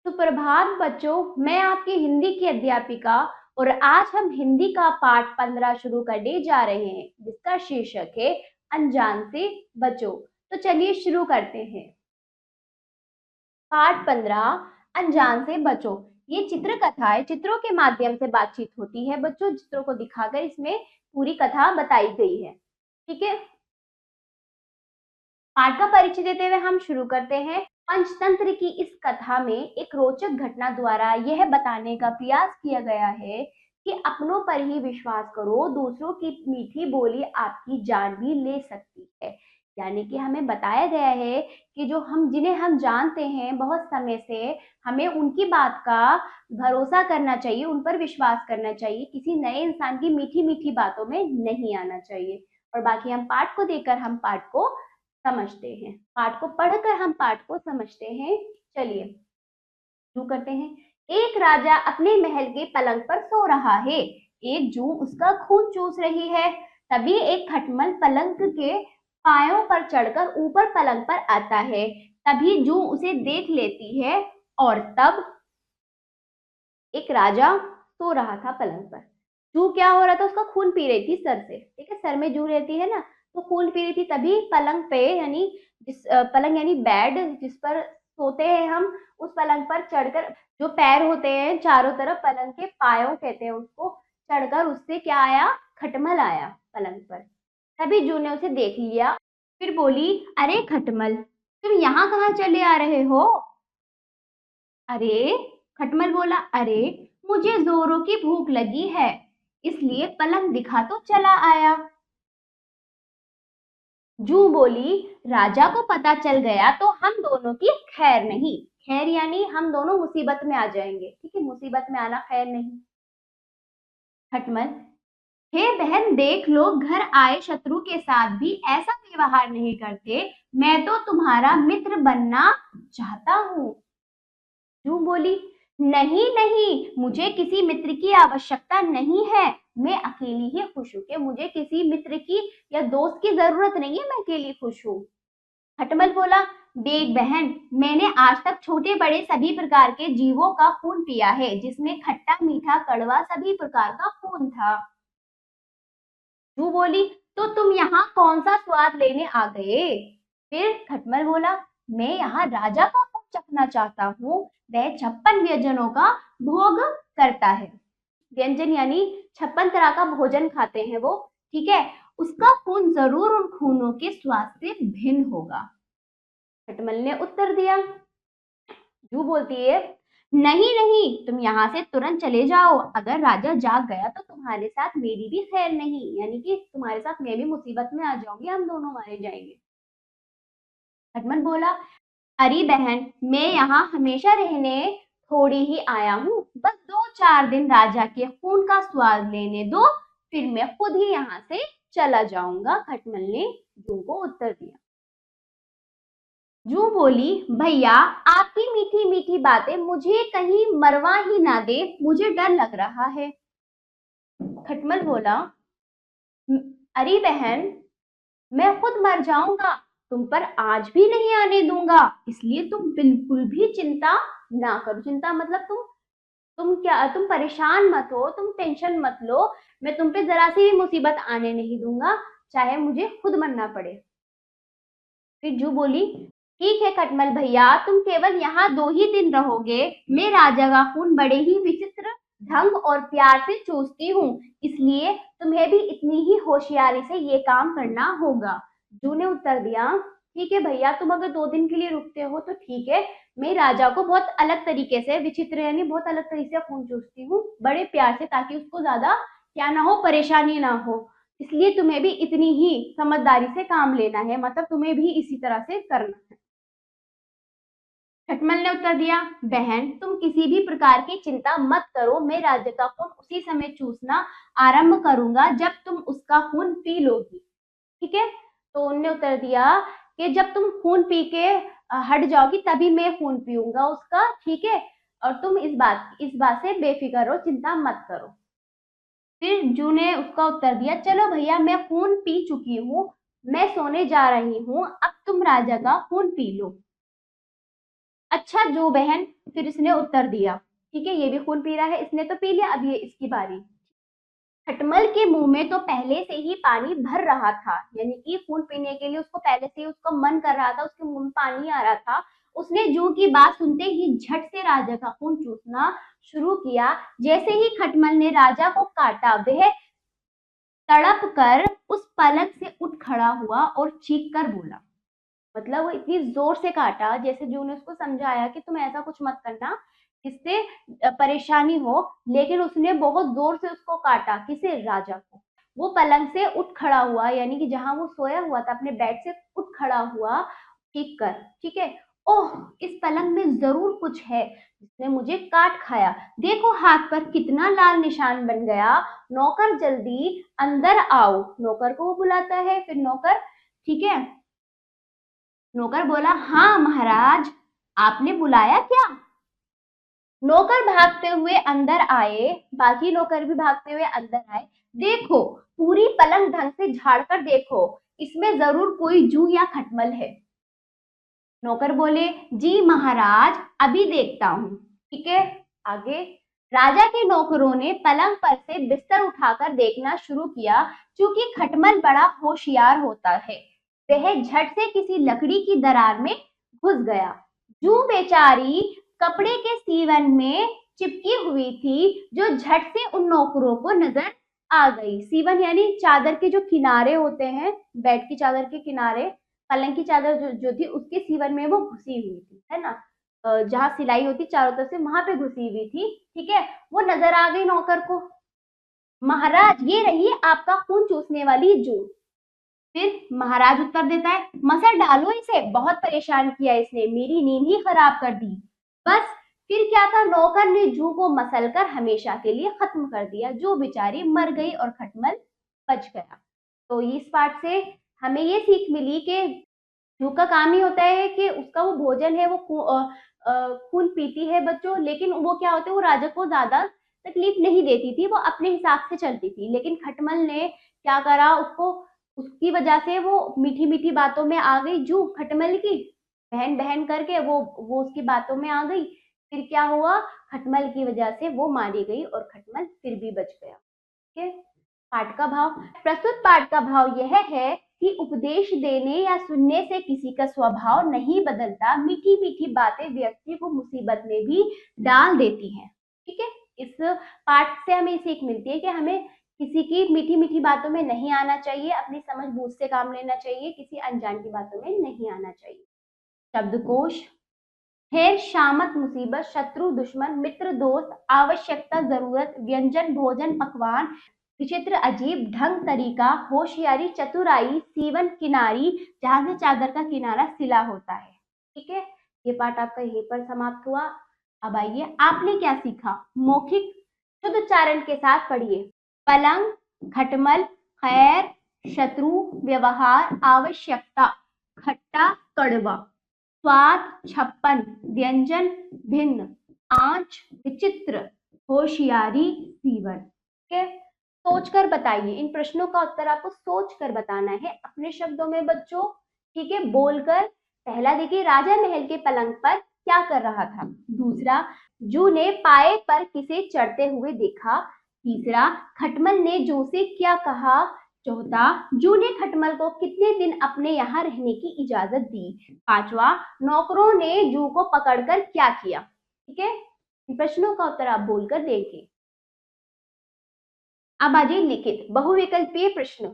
सुप्रभात बच्चों, मैं आपकी हिंदी की अध्यापिका और आज हम हिंदी का पाठ 15 शुरू करने जा रहे हैं, जिसका शीर्षक है अनजान से बचो। तो चलिए शुरू करते हैं। पाठ 15 अनजान से बचो। ये चित्र कथा है। चित्रों के माध्यम से बातचीत होती है बच्चों। चित्रों को दिखाकर इसमें पूरी कथा बताई गई है। ठीक है, पाठ का परिचय देते हुए हम शुरू करते हैं। पंचतंत्र की इस कथा में एक रोचक घटना द्वारा यह बताने का प्रयास किया गया है कि अपनों पर ही विश्वास करो, दूसरों की मीठी बोली आपकी जान भी ले सकती है। यानी कि हमें बताया गया है कि जो हम जिन्हें हम जानते हैं बहुत समय से, हमें उनकी बात का भरोसा करना चाहिए, उन पर विश्वास करना चाहिए। किसी नए इंसान की मीठी मीठी बातों में नहीं आना चाहिए। और बाकी हम पाठ को देखकर हम पाठ को समझते हैं, पाठ को पढ़कर हम पाठ को समझते हैं। चलिए शुरू करते हैं। एक राजा अपने महल के पलंग पर सो रहा है। एक जूं उसका खून चूस रही है। तभी एक खटमल पलंग के पायों पर चढ़कर ऊपर पलंग पर आता है। तभी जूं उसे देख लेती है और तब एक राजा सो रहा था पलंग पर। जूं क्या हो रहा था, उसका खून पी रही थी सर से। ठीक है, सर में जूं रहती है ना, तो खून पी रही थी। तभी पलंग पे यानी पलंग यानी बेड जिस पर सोते हैं हम, उस पलंग पर चढ़कर जो पैर होते हैं चारों तरफ, पलंग के पायों कहते हैं उसको, चढ़कर उससे क्या आया, खटमल आया पलंग पर। तभी जूं ने उसे देख लिया। फिर बोली, अरे खटमल, तुम यहाँ कहाँ चले आ रहे हो? अरे, खटमल बोला, अरे मुझे जोरों की भूख लगी है, इसलिए पलंग दिखा तो चला आया। जूं बोली, राजा को पता चल गया तो हम दोनों की खैर नहीं। खैर यानी हम दोनों मुसीबत में आ जाएंगे। ठीक है, मुसीबत में आना खैर नहीं। खटमल, हे बहन देख लो, घर आए शत्रु के साथ भी ऐसा व्यवहार नहीं करते। मैं तो तुम्हारा मित्र बनना चाहता हूँ। जूं बोली, नहीं नहीं, मुझे किसी मित्र की आवश्यकता नहीं है। मैं अकेली ही खुश हूँ कि मुझे किसी मित्र की या दोस्त की जरूरत नहीं है, मैं अकेली खुश हूँ। खटमल बोला, देख बहन, मैंने आज तक छोटे बड़े सभी प्रकार के जीवों का खून पिया है, जिसमें खट्टा मीठा कड़वा सभी प्रकार का खून था। जू बोली, तो तुम यहाँ कौन सा स्वाद लेने आ गए? फिर खटमल बोला, मैं यहाँ राजा का खून चखना चाहता हूँ। वह 56 व्यंजनों का भोग करता है। व्यंजन यानी 56 तरह का भोजन खाते हैं वो। ठीक है, उसका खून जरूर उन खूनों के स्वाद से भिन्न होगा। खटमल ने उत्तर दिया। जू बोलती है, नहीं नहीं, तुम यहाँ से तुरंत चले जाओ। अगर राजा जाग गया तो तुम्हारे साथ मेरी भी खैर नहीं, यानी कि तुम्हारे साथ मैं भी मुसीबत में आ जाऊंगी, हम दोनों मारे जाएंगे। खटमल बोला, अरे बहन, मैं यहाँ हमेशा रहने थोड़ी ही आया हूँ, बस 2-4 दिन राजा के खून का स्वाद लेने दो, फिर मैं खुद ही यहाँ से चला जाऊंगा। खटमल ने जू को उत्तर दिया। जू बोली, भैया आपकी मीठी मीठी बातें मुझे कहीं मरवा ही ना दे, मुझे डर लग रहा है। खटमल बोला, अरे बहन, मैं खुद मर जाऊंगा, तुम पर आज भी नहीं आने दूंगा, इसलिए तुम बिल्कुल भी चिंता ना करो। चिंता मतलब तुम परेशान मत हो, तुम टेंशन मत लो। मैं तुम पे जरा सी भी मुसीबत आने नहीं दूंगा, चाहे मुझे खुद मरना पड़े। फिर जू बोली, ठीक है खटमल भैया, तुम केवल यहाँ 2 ही दिन रहोगे। मैं राजा का खून बड़े ही विचित्र ढंग और प्यार से चूसती हूँ, इसलिए तुम्हें भी इतनी ही होशियारी से ये काम करना होगा। जू ने उत्तर दिया, ठीक है भैया, तुम अगर 2 दिन के लिए रुकते हो तो ठीक है। मैं राजा को बहुत अलग तरीके से, विचित्र यानी बहुत अलग तरीके से खून चूसती हूँ, बड़े प्यार से, ताकि उसको ज्यादा क्या ना हो, परेशानी ना हो। इसलिए तुम्हें भी इतनी ही समझदारी से काम लेना है, मतलब तुम्हें भी इसी तरह से करना है। खटमल ने उत्तर दिया, बहन तुम किसी भी प्रकार की चिंता मत करो, मैं राज्य का खून उसी समय चूसना आरंभ करूंगा जब तुम उसका खून पी लोगी। ठीक है, तो उनने उत्तर दिया कि जब तुम खून पी के हट जाओगी तभी मैं खून पीऊंगा उसका। ठीक है, और तुम इस बात से बेफिक्र रहो, चिंता मत करो। फिर जू ने उसका उत्तर दिया, चलो भैया, मैं खून पी चुकी हूँ, मैं सोने जा रही हूँ, अब तुम राजा का खून पी लो। अच्छा जो बहन, फिर इसने उत्तर दिया, ठीक है, ये भी खून पी रहा है, इसने तो पी लिया, अब ये इसकी बारी। खटमल के मुंह में तो पहले से ही पानी भर रहा था, यानी कि खून पीने के लिए उसको पहले से ही उसका मन कर रहा था, उसके मुंह में पानी आ रहा था। उसने जू की बात सुनते ही झट से राजा का खून चूसना शुरू किया। जैसे ही खटमल ने राजा को काटा, वह तड़प कर उस पलंग से उठ खड़ा हुआ और चीख कर बोला, मतलब वो इतनी जोर से काटा, जैसे जू ने उसको समझाया कि तुम ऐसा कुछ मत करना, इससे परेशानी हो, लेकिन उसने बहुत जोर से उसको काटा, किसे, राजा को। वो पलंग से उठ खड़ा हुआ, यानी कि जहां वो सोया हुआ था अपने बेड से उठ खड़ा हुआ चीख कर, ठीक है, ओह, इस पलंग में जरूर कुछ है जिसने मुझे काट खाया, देखो हाथ पर कितना लाल निशान बन गया, नौकर जल्दी अंदर आओ। नौकर को वो बुलाता है, फिर नौकर, ठीक है, नौकर बोला, हाँ महाराज, आपने बुलाया क्या? नौकर भागते हुए अंदर आए, बाकी नौकर भी भागते हुए अंदर आए। देखो, पूरी पलंग ढंग से झाड़ कर देखो, इसमें जरूर कोई जू या खटमल है। नौकर बोले, जी महाराज, अभी देखता हूँ, ठीक है। आगे राजा के नौकरों ने पलंग पर से बिस्तर उठाकर देखना शुरू किया। चूंकि खटमल बड़ा होशियार होता है, वह झट से किसी लकड़ी की दरार में घुस गया। जू बेचारी कपड़े के सीवन में चिपकी हुई थी, जो झट से उन नौकरों को नजर आ गई। सीवन यानी चादर के जो किनारे होते हैं, बेड की चादर के किनारे, पलंग की चादर जो थी उसके सीवन में वो घुसी हुई थी, है ना, जहां सिलाई होती चारों तरफ से, वहां पे घुसी हुई थी, ठीक है। वो नजर आ गई नौकर को। महाराज, ये रही आपका खून चूसने वाली जू। फिर महाराज उत्तर देता है, मसल डालो इसे, बहुत परेशान किया इसने, मेरी नींद ही खराब कर दी। बस फिर क्या था, नौकर ने जू को मसल कर हमेशा के लिए खत्म कर दिया। जू बेचारी मर गई और खटमल बच गया। तो इस पाठ से हमें ये सीख मिली कि जू का काम ही होता है कि उसका वो भोजन है, वो खून पीती है बच्चों, लेकिन वो क्या होता है, वो राजा को ज्यादा तकलीफ नहीं देती थी, वो अपने हिसाब से चलती थी। लेकिन खटमल ने क्या करा, उसको, उसकी वजह से वो मीठी मीठी बातों में आ गई, जू खटमल की बहन बहन करके वो उसकी बातों में आ गई। फिर क्या हुआ, खटमल की वजह से वो मारी गई और खटमल फिर भी बच गया, ठीक है। पाठ का भाव, प्रस्तुत पाठ का भाव यह है कि उपदेश देने या सुनने से किसी का स्वभाव नहीं बदलता, मीठी मीठी बातें व्यक्ति को मुसीबत में भी डाल देती हैं, ठीक है। इस पाठ से हमें सीख मिलती है कि हमें किसी की मीठी मीठी बातों में नहीं आना चाहिए, अपनी समझ बूझ से काम लेना चाहिए, किसी अनजान की बातों में नहीं आना चाहिए। शब्दकोश, खैर, शामत, मुसीबत, शत्रु, दुश्मन, मित्र, दोस्त, आवश्यकता, जरूरत, व्यंजन, भोजन, पकवान, विचित्र, अजीब, ढंग, तरीका, होशियारी, चतुराई, सीवन, किनारी, जहां से चादर का किनारा सिला होता है, ठीक है। ये पाठ आपका यहीं पर समाप्त हुआ। अब आइए, आपने क्या सीखा, मौखिक शुद्ध उच्चारण के साथ पढ़िए। पलंग, खटमल, खैर, शत्रु, व्यवहार, आवश्यकता, खट्टा, कड़वा, स्वाद, छप्पन, व्यंजन, भिन्न, आंच, विचित्र, होशियारी, सीवन, ठीक है। सोचकर बताइए, इन प्रश्नों का उत्तर आपको सोचकर बताना है अपने शब्दों में बच्चों, ठीक है, बोलकर। पहला देखिए, राजा महल के पलंग पर क्या कर रहा था। दूसरा, जू ने पाए पर किसे चढ़ते हुए देखा। तीसरा, खटमल ने जू से क्या कहा। चौथा, जू ने खटमल को कितने दिन अपने यहाँ रहने की इजाजत दी। पांचवा, नौकरों ने जू को पकड़कर क्या किया, ठीक है। इन प्रश्नों का उत्तर आप बोलकर देंगे। अब आ जाइए लिखित बहुविकल्पीय प्रश्न।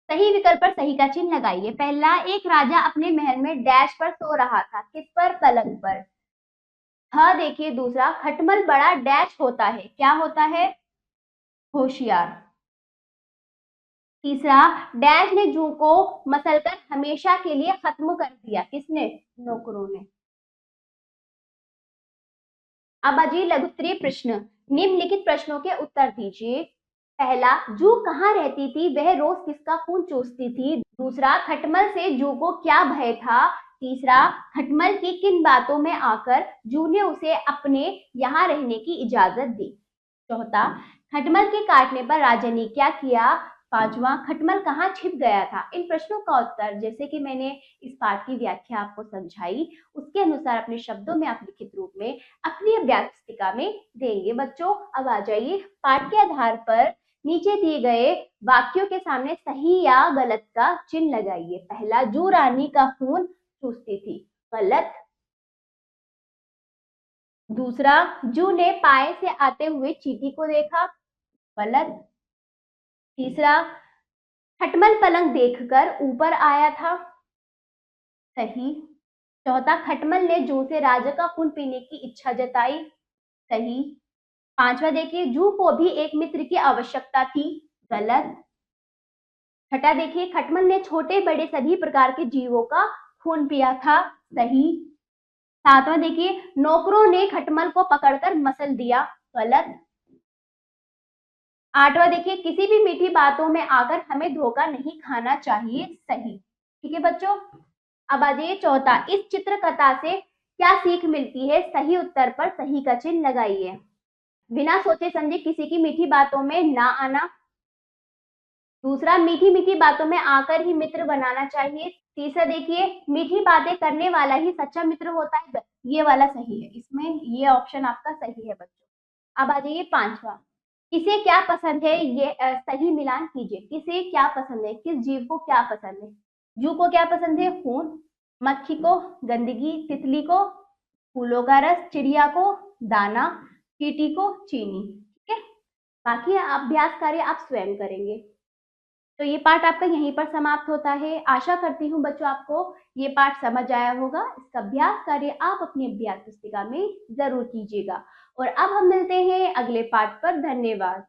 सही विकल्प पर सही का चिन्ह लगाइए। पहला, एक राजा अपने महल में डैश पर सो रहा था, किस पर, पलंग पर। हाँ, देखिए दूसरा, खटमल बड़ा डैश होता है, क्या होता है, होशियार। तीसरा, डैश ने जू को मसलकर हमेशा के लिए खत्म कर दिया, किसने, नौकरों ने। अब अजी लघुत्तरीय प्रश्न, निम्नलिखित प्रश्नों के उत्तर दीजिए। पहला, जू कहाँ रहती थी, वह रोज किसका खून चूसती थी। दूसरा, खटमल से जू को क्या भय था। तीसरा, खटमल की किन बातों में आकर जू ने उसे अपने यहाँ रहने की इजाजत दी। चौथा, खटमल के काटने पर राजा ने क्या किया। पांचवा, खटमल कहाँ छिप गया था। इन प्रश्नों का उत्तर जैसे कि मैंने इस पाठ की व्याख्या आपको समझाई, उसके अनुसार अपने शब्दों में आप लिखित रूप में अपनी अभ्यास पुस्तिका में देंगे। बच्चों अब आ जाइए, पाठ के आधार पर नीचे दिए गए वाक्यों के सामने सही या गलत का चिन्ह लगाइए। पहला, जू रानी का खून चूसती थी, गलत। दूसरा, जू ने पाए से आते हुए चींटी को देखा, गलत। तीसरा, खटमल पलंग देखकर ऊपर आया था, सही। चौथा, खटमल ने जू से राजा का खून पीने की इच्छा जताई, सही। पांचवा देखिए, जू को भी एक मित्र की आवश्यकता थी, गलत। छठा देखिए, खटमल ने छोटे बड़े सभी प्रकार के जीवों का खून पिया था, सही। सातवां देखिए, नौकरों ने खटमल को पकड़कर मसल दिया, गलत। आठवां देखिए, किसी भी मीठी बातों में आकर हमें धोखा नहीं खाना चाहिए, सही। ठीक है बच्चों, अब आ जाइए चौथा, इस चित्रकथा से क्या सीख मिलती है। सही उत्तर पर सही का चिन्ह लगाइए। बिना सोचे समझे किसी की मीठी बातों में ना आना। दूसरा, मीठी मीठी बातों में आकर ही मित्र बनाना चाहिए। तीसरा देखिए, मीठी बातें करने वाला ही सच्चा मित्र होता है, ये वाला सही है, इसमें ये ऑप्शन आपका सही है बच्चों। अब आ जाइए पांचवा, किसे क्या पसंद है, ये सही मिलान कीजिए। किसे क्या पसंद है, किस जीव को क्या पसंद है। जू को क्या पसंद है, खून। मक्खी को गंदगी, तितली को फूलों का रस, चिड़िया को दाना, चींटी को चीनी। ठीक है, बाकी अभ्यास कार्य आप स्वयं करेंगे। तो ये पाठ आपका यहीं पर समाप्त होता है। आशा करती हूँ बच्चों आपको ये पाठ समझ आया होगा। इसका अभ्यास कार्य आप अपनी अभ्यास पुस्तिका में जरूर कीजिएगा। और अब हम मिलते हैं अगले पाठ पर। धन्यवाद।